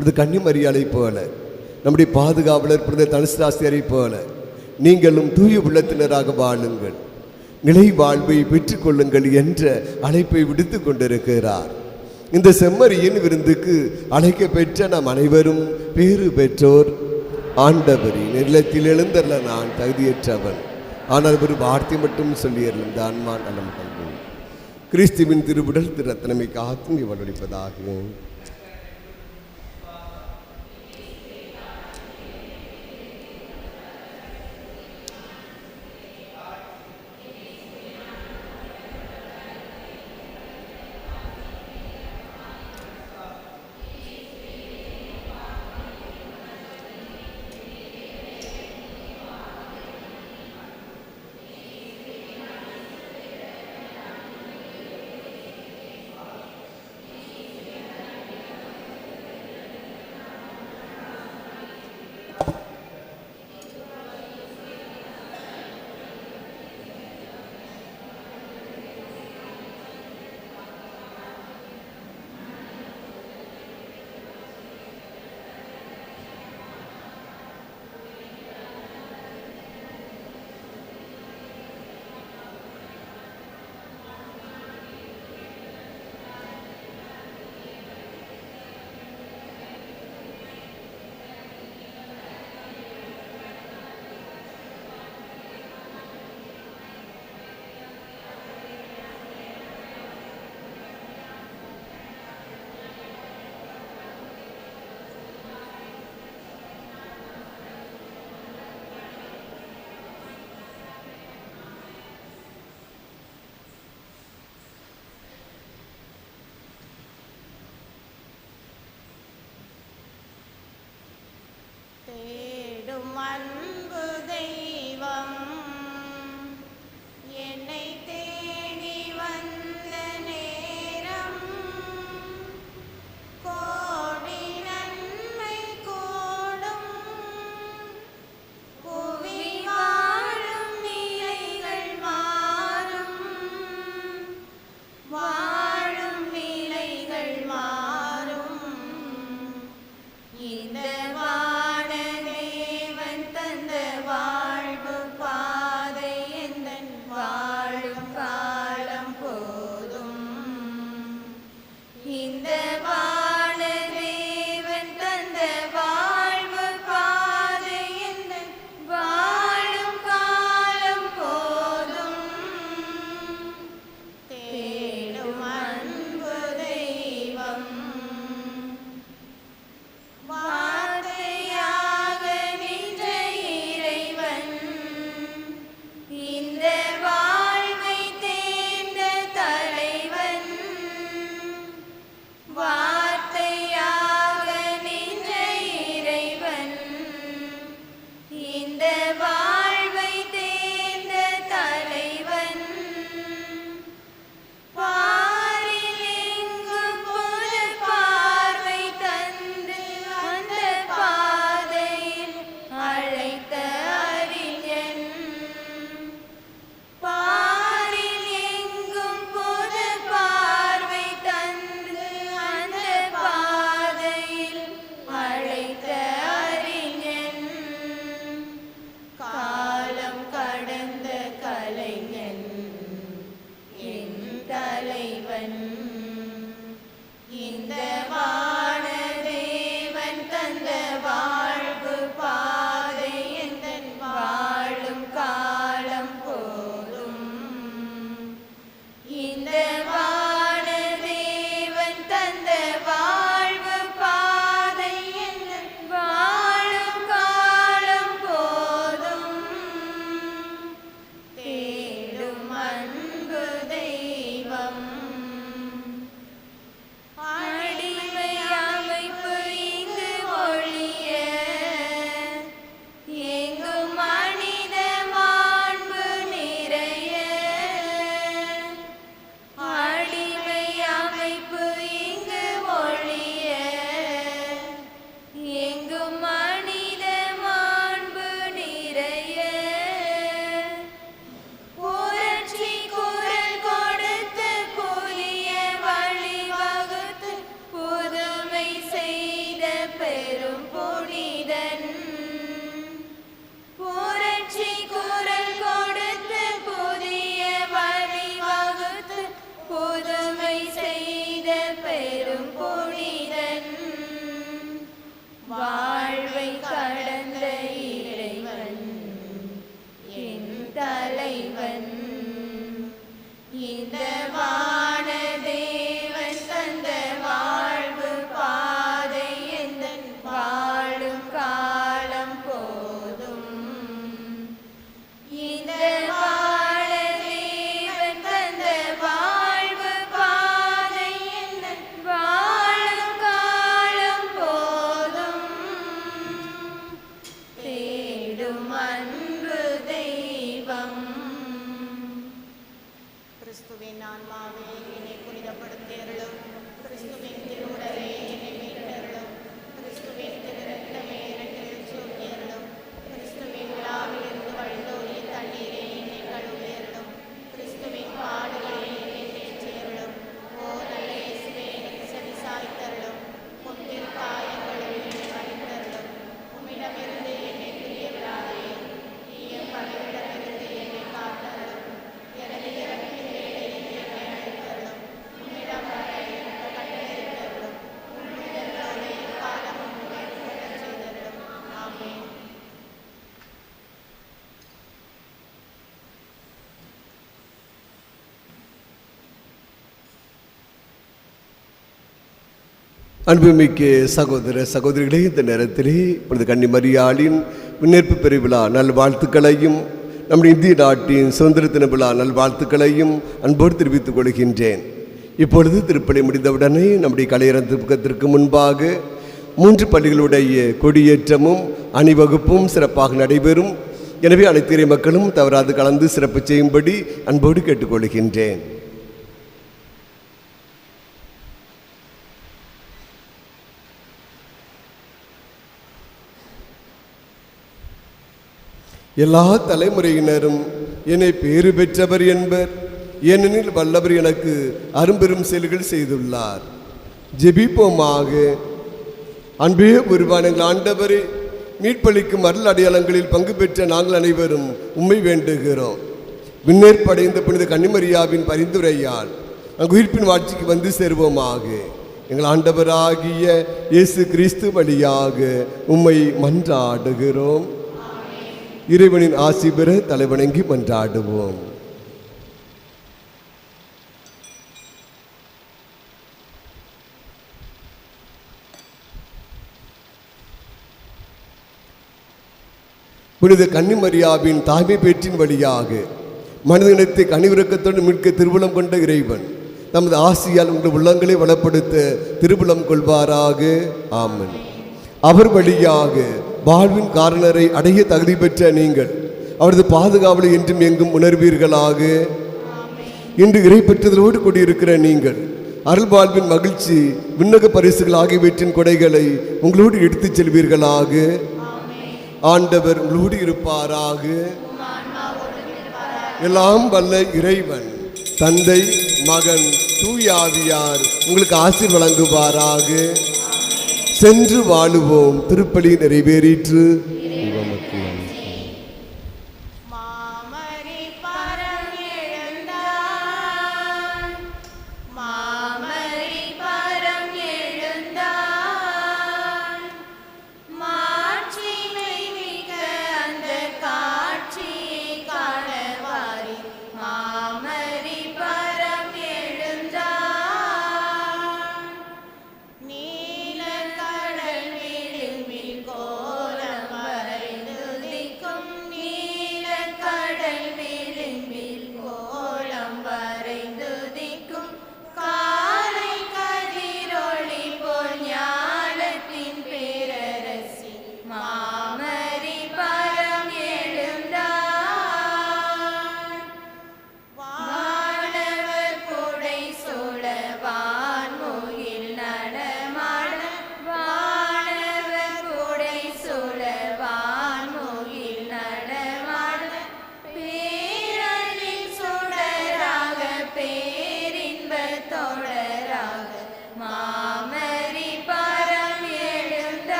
இது கன்னிமரியாளை போல, நம்முடைய பாதுகாவலர் புனித தனுசுராசியரை போல நீங்களும் தூய உள்ளத்தினராக வாழுங்கள், நிலை வாழ்வை பெற்றுக்கொள்ளுங்கள் என்ற அழைப்பை விடுத்து கொண்டிருக்கிறார். இந்த செம்மறியின் விருந்துக்கு அழைக்க பெற்ற நாம் அனைவரும் பேறு பெற்றோர். ஆண்டவரின் இல்லத்தில் எழுந்தல்ல நான் தகுதியற்றவன், ஆனால் ஒரு வார்த்தை மட்டும் சொல்லியிருந்த ஆன்மா நலம் கொள்வோம். கிறிஸ்துவின் திருவுடல் திரு ரத்தினமை காத்து வளர்ப்பதாக. தேடும் அன்பு தெய்வம் என்னை தேடி வந்த நேரம், கோடி நன்மை கோடும் புவி வாழும் நிலைகள் மாறும், வாழும் நிலைகள் மாறும். இந்த வானதேவன் தன் வாழ்வை கடந்த இறைவன் என் தலைவன். இந்த வான தேவன் தந்த வாழ்வு பாதை எந்தன் வாழும் காலம் போதும். இந்த வான தேவன் தந்த வாழ்வு பாதை எந்தன் வாழும் காலம் போதும். தேடும் அன்பு தெய்வம். கிறிஸ்துவின் ஆன்மாவே என்னை புனிதப்படுத்தியருளும். கிறிஸ்துவின் திருவுடலே என்னை மீட்டருளும். கிறிஸ்துவின் திரு இரத்தமே எனக்கு சூட்டியருளும். கிறிஸ்துவின் விழாவிலிருந்து வழிந்தோடிய தண்ணீரே என்னை கழுவியருளும். கிறிஸ்துவின் பாடுகளே என்னை தேற்றியருளும். ஓ நல்ல இயேசுவே எனக்கு செவி சாய்த்தருளும். பொன்திரு காயங்களில் என்னை மறைத்தருளும். உம்மிடமிருந்து என்னை பிரிய விடாதே. தீய பகைவிடமிருந்து என்னை காத்தருளும். எனது இறப்பின் வேளையில் என்னை அழைத்தருளும். உம்மிடம் வர எனக்கு கட்டளையிட்டருளும். உம்மிடத்தோடு எக்காலமும் உயர்த்தச் செய்தருளும். ஆமென். அன்புமிக்க சகோதர சகோதரிகளே, இந்த நேரத்திலே புனித கன்னிமரியாளின் விண்ணேற்பு பெருவிழா நல்வாழ்த்துக்களையும் நம்முடைய இந்திய நாட்டின் சுதந்திர தின விழா நல்வாழ்த்துக்களையும் அன்போடு தெரிவித்துக் கொள்கின்றேன். இப்பொழுது திருப்பலி முடிந்தவுடனே நம்முடைய கலையரங்கத்திற்கு முன்பாக 3 பள்ளிகளுடைய கொடியேற்றமும் அணிவகுப்பும் சிறப்பாக நடைபெறும். எனவே அனைத்து இறை மக்களும் தவறாது கலந்து சிறப்பு செய்யும்படி அன்போடு கேட்டுக்கொள்கின்றேன். எல்லா தலைமுறையினரும் என்னை பேறு பெற்றவர் என்பர், ஏனெனில் வல்லவர் எனக்கு அரும்பெரும் செயல்கள் செய்துள்ளார். ஜெபிப்போமாக. அன்பே உருவான எங்கள் ஆண்டவரே, மீட்பளிக்கும் அருள் அடையாளங்களில் பங்கு பெற்ற நாங்கள் அனைவரும் உம்மை வேண்டுகிறோம். விண்ணேற்படைந்த புனித கன்னிமரியாவின் பரிந்துரையால் அங்கு உயிர்ப்பின் வாழ்ச்சிக்கு வந்து சேருவோமாக. எங்கள் ஆண்டவராகிய இயேசு கிறிஸ்து வழியாக உம்மை மன்றாடுகிறோம். இறைவனின் ஆசி பெற தலைவணங்கி மன்றாடுவோம். புனித கன்னிமரியாவின் தாய்மை பேற்றின் வழியாக மனிதனத்தை கனிவிறக்கத்தோடு மீட்க திருவுளம் கொண்ட இறைவன் தமது ஆசியால் உங்கள் உள்ளங்களை வளப்படுத்த திருவுளம் கொள்வாராக. ஆமென். அவர் வழியாக வாழ்வின் காரணரை அடைய தகுதி பெற்ற நீங்கள் அவரது பாதுகாவலை என்றும் எங்கும் உணர்வீர்களாக. இன்று இறை பெற்றதோடு கூடியிருக்கிற நீங்கள் அருள் வாழ்வின் மகிழ்ச்சி விண்ணக பரிசுகள் ஆகியவற்றின் கொடைகளை உங்களோடு எடுத்துச் செல்வீர்களாக. ஆண்டவர் உங்களோடு இருப்பாராக. எல்லாம் வல்ல இறைவன் தந்தை, மகன், தூய ஆவியார் உங்களுக்கு ஆசீர் வழங்குவாராக. சென்று வாழுவோம். திருப்பலி நிறைவேறிற்று.